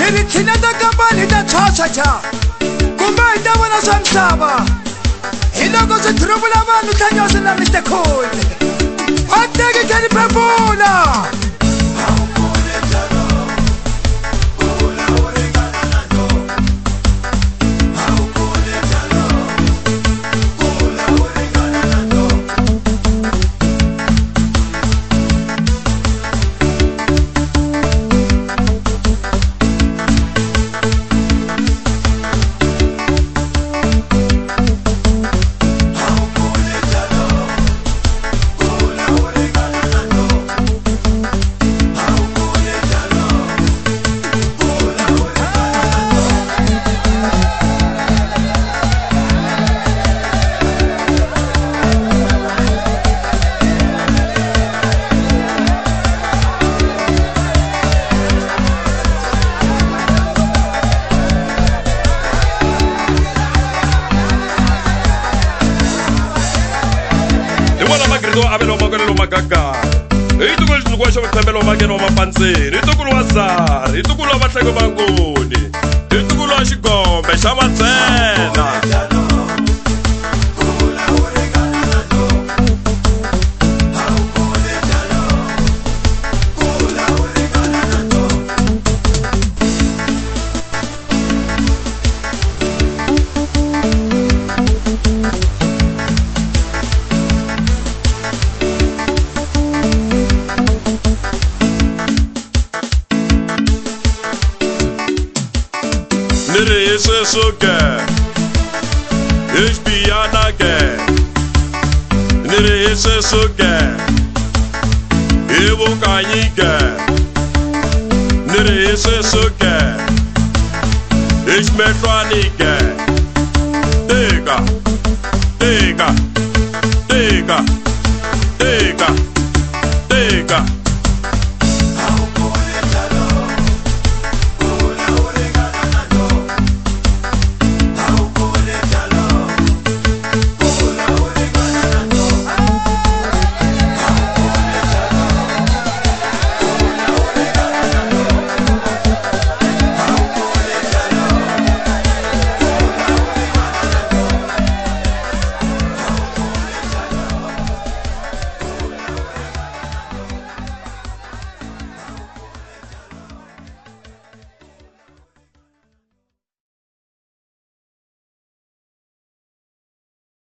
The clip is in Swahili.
Hili thina ta kampani ta cha kumbe hi ta vona swa misava hi loko swi dhuruvula vanhu Thanyose na Mr Cool a teki kheni phefula. Abelo magalelo magaga itukulu lizukwacho baqhembelo makeno mapansini itukulu wazari itukulu abahleke bangoni itukulu ashigombe shamatsena. Nere ese soke, espiana ke. Nere ese soke, evo kanike. Nere ese soke, esmetwanike. Tega, tega.